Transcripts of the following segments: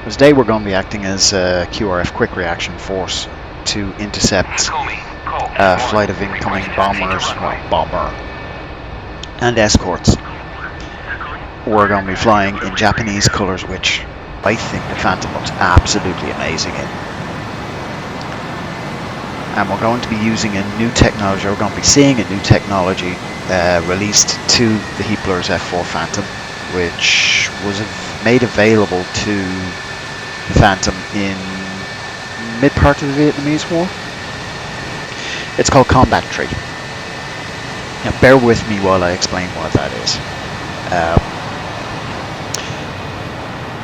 Today we're going to be acting as a QRF quick reaction force to intercept a flight of incoming bombers, bomber and escorts. We're going to be flying in Japanese colours, which I think the Phantom looks absolutely amazing in. And we're going to be using a new technology, we're going to be seeing a new technology released to the Heatblur's F4 Phantom, which was made available to the Phantom in mid-part of the Vietnamese War. It's called Combat Tree. Now bear with me while I explain what that is.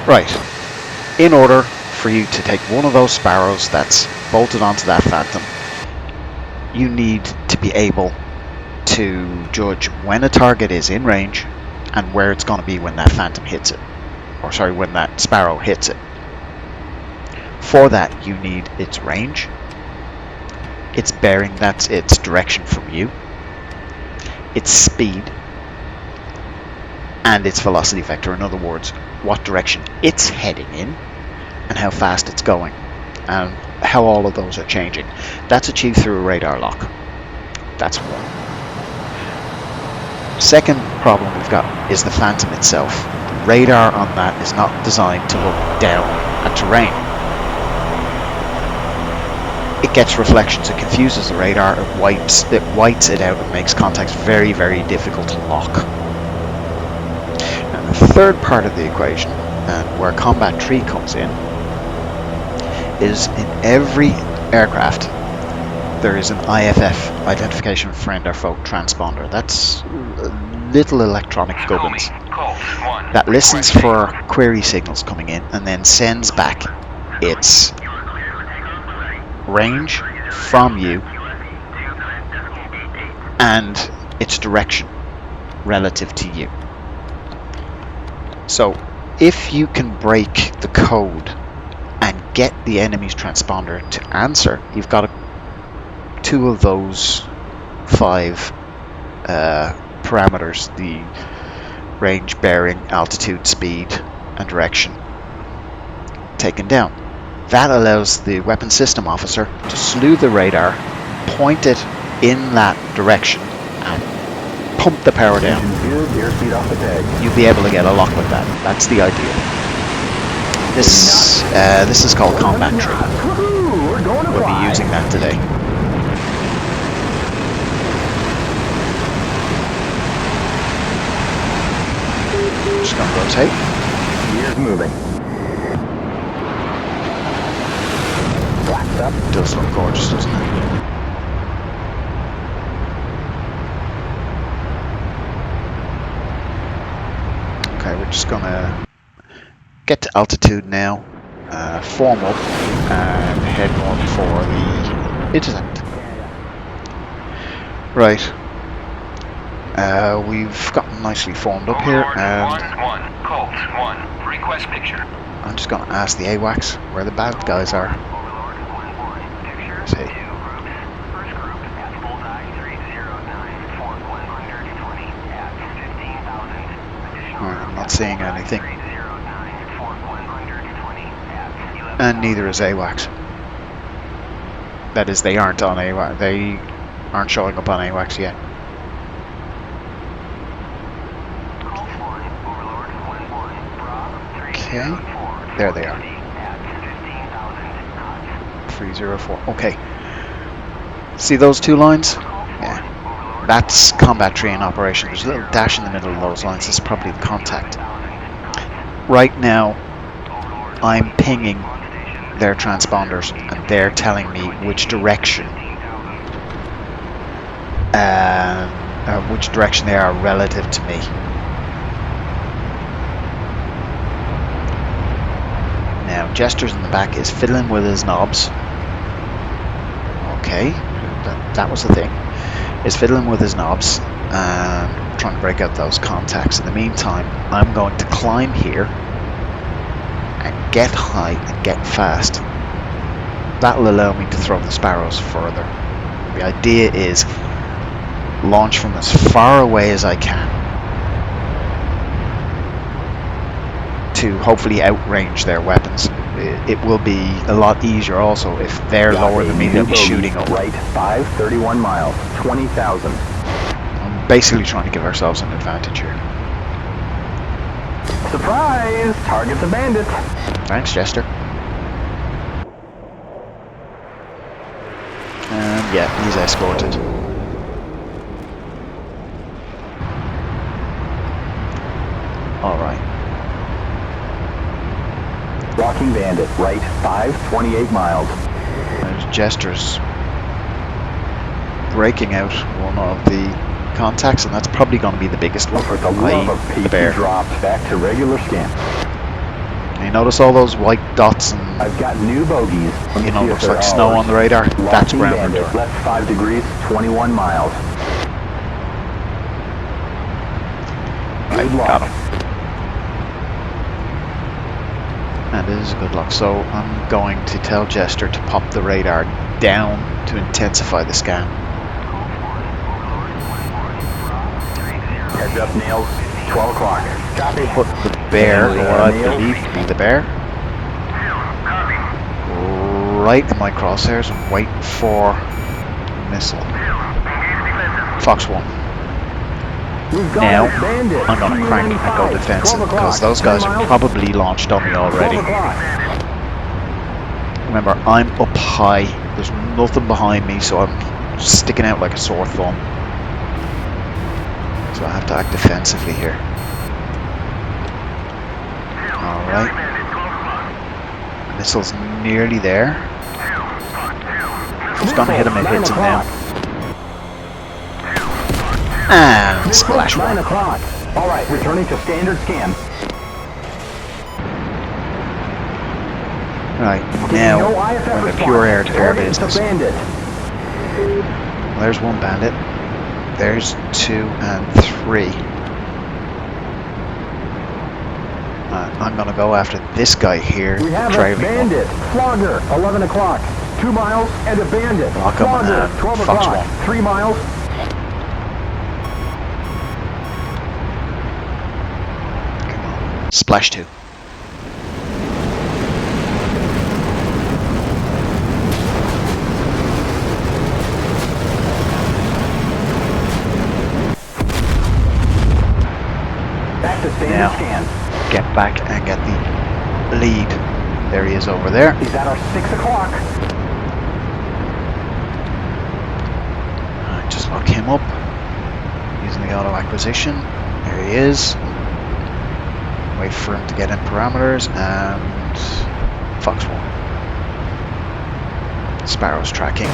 Right, in order for you to take one of those Sparrows that's bolted onto that Phantom, you need to be able to judge when a target is in range and where it's going to be when that Phantom hits it. Or sorry, when that Sparrow hits it. For that you need its range, its bearing, that's its direction from you, its speed, and its velocity vector, in other words, what direction it's heading in and how fast it's going, and how all of those are changing. That's achieved through a radar lock. That's one. Second problem we've got is the Phantom itself. The radar on that is not designed to look down at terrain. It gets reflections, it confuses the radar, it whites it out and makes contacts very, very difficult to lock. And the third part of the equation, and where Combat Tree comes in, is in every aircraft there is an IFF, Identification of Friend or Foe transponder. That's little electronic gubbins that listens for query signals coming in and then sends back its range from you and its direction relative to you. So if you can break the code and get the enemy's transponder to answer, you've got two of those 5 parameters, the range, bearing, altitude, speed and direction, taken down. That allows the weapons system officer to slew the radar, point it in that direction and pump the power down. You'll be able to get a lock with that. That's the idea. This is called Combat Tree. We'll be using that today. Just gonna rotate. Gears moving. Blacked up. Does look gorgeous, doesn't it? Okay, we're just gonna get to altitude now, form up, and head north for the intercept. Right. We've gotten nicely formed up here, and request picture. I'm just going to ask the AWACS where the bad guys are. See. I'm not seeing anything. And neither is AWACS. That is, they aren't on AWACS. They aren't showing up on AWACS yet. Okay, there they are. 304. Okay. See those 2 lines? Yeah. That's Combat Tree in operation. There's a little dash in the middle of those lines. This is probably the contact. Right now, I'm pinging their transponders, and they're telling me which direction they are relative to me. Now, Gestures in the back is fiddling with his knobs. Okay, that was the thing. Is fiddling with his knobs and trying to break out those contacts. In the meantime, I'm going to climb here and get high and get fast. That'll allow me to throw the Sparrows further. The idea is launch from as far away as I can. to hopefully outrange their weapons. It will be a lot easier also if they're lower than me. They'll be shooting up. Right, 531 miles, 20,000. I'm basically trying to give ourselves an advantage here. Surprise! Target's a bandit. Thanks, Jester. And yeah, he's escorted. Alright. Walking bandit, right, 528 miles. There's Jester's breaking out one of the contacts, and that's probably going to be the biggest one. For the love of Pete, the bear. Dropped back to regular scan. You notice all those white dots and I've got new bogeys. you know, looks like snow on the radar. That's ground bandit, control. left 5 degrees, 21 miles. Good luck. Got him. And it is a good luck. So I'm going to tell Jester to pop the radar down to intensify the scan. Heads up, nails. 12 o'clock. Copy. Put the bear, or what I believe to be the bear, right in my crosshairs and wait for missile. Fox 1. Now, I'm going to crank and go defensive because those guys are probably launched on me already. Remember, I'm up high, there's nothing behind me, so I'm sticking out like a sore thumb. So I have to act defensively here. Alright. Missile's nearly there. Just gonna hit him, it hits him now. And splash 1. 9 o'clock. Alright, returning to standard scan. Right, now we're in the pure air-to-air business. There's one bandit. There's 2 and 3. I'm going to go after this guy here. We have a bandit. Flogger, 11 o'clock. 2 miles and a bandit. Lock him Flogger, 12 Fox o'clock. 1. 3 miles. Come on. Splash 2. Back to standard scan. Get back and get the lead. There he is over there. He's at our 6 o'clock. Just lock him up using the auto acquisition. There he is. Wait for him to get in parameters and Fox 1. Sparrow's tracking.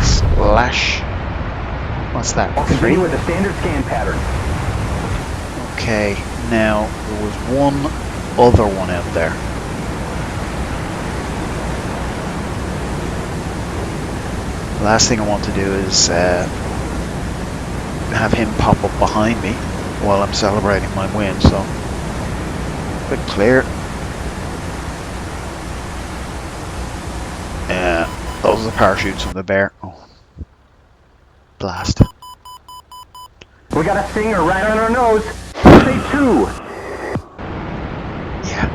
Splash. What's that? I'll 3? continue with the standard scan pattern. Okay, now there was one other one out there. The last thing I want to do is have him pop up behind me while I'm celebrating my win, so quick clear. Those are the parachutes from the bear. Oh. Blast. We got a stinger right on our nose. Say 2. Yeah.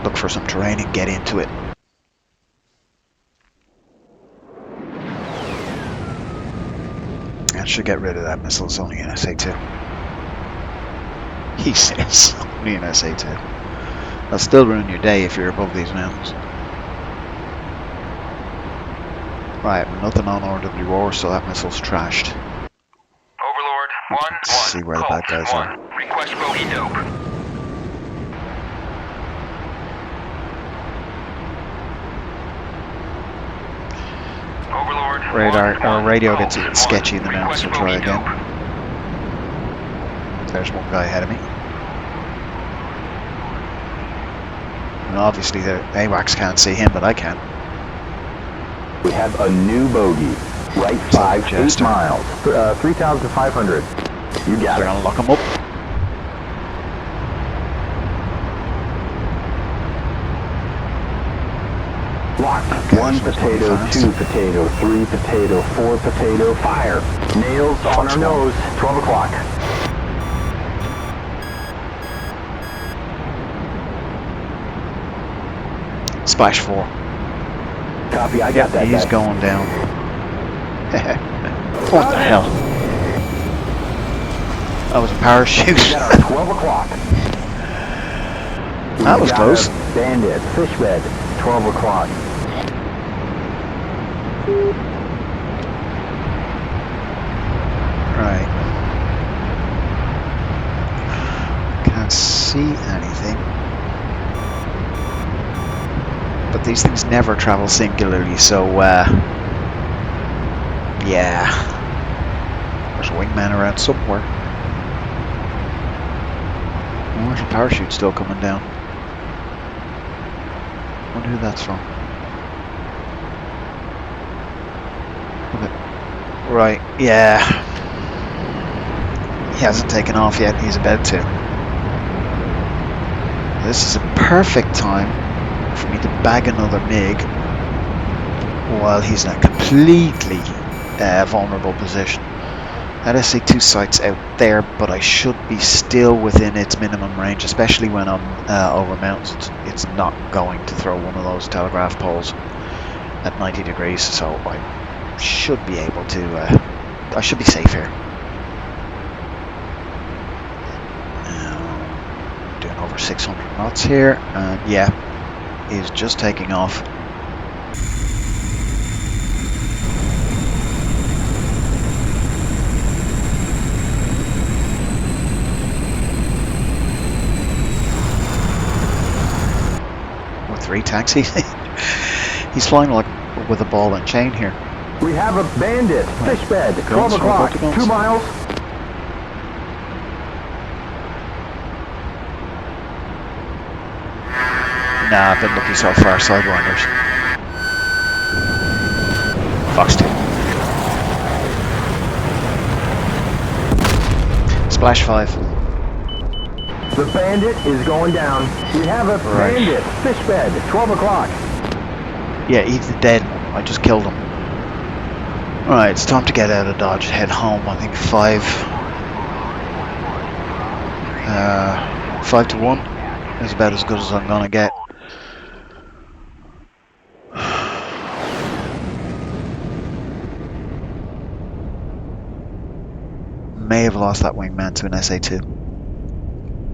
Look for some terrain and get into it. That should get rid of that missile. It's only an SA-2. He says only an SA-2. That'll still ruin your day if you're above these mountains. Right, nothing on RWR, so that missile's trashed. Overlord, 1-1. Let's see where the bad guys are. Request bogey dope. Overlord, Radar, or radio gets Colt, sketchy in the mountains, so request try bogey again. dope. There's one guy ahead of me. And obviously the AWACS can't see him, but I can. We have a new bogey. Right 5, 8 miles. 3,500. You got They're it. gonna lock him up. Locked. Okay, 1 this one's gonna be potato, fast. 2 potato, 3 potato, 4 potato, fire. Nails on Fox our one. nose. 12 o'clock. Splash 4. Copy, I got that He's guy. going down. What the hell? That was a parachute. We got our 12 o'clock. That was We got close. a bandit, fish bed, 12 o'clock. Right. Can't see anything. But these things never travel singularly, so yeah. There's a wingman around somewhere. Oh, there's a parachute still coming down. Wonder who that's from. Okay. Right, yeah. He hasn't taken off yet, he's about to. This is a perfect time for me to bag another MiG while he's in a completely vulnerable position. That SC2 site's out there, but I should be still within its minimum range, especially when I'm over mountains. It's not going to throw one of those telegraph poles at 90 degrees, so I should be able to, I should be safe here. Doing over 600 knots here, and yeah, is just taking off. With 3 tanks, he's flying like with a ball and chain here. We have a bandit, fish bed, 12 o'clock, 2 miles. Nah, I've been looking so far, sidewinders. Fox 2. Splash 5. The bandit is going down. We have a bandit, fish bed, 12 o'clock. Yeah, he's the dead one. I just killed him. Alright, it's time to get out of Dodge, head home. I think 5 to 1 is about as good as I'm gonna get. May have lost that wingman to an SA2.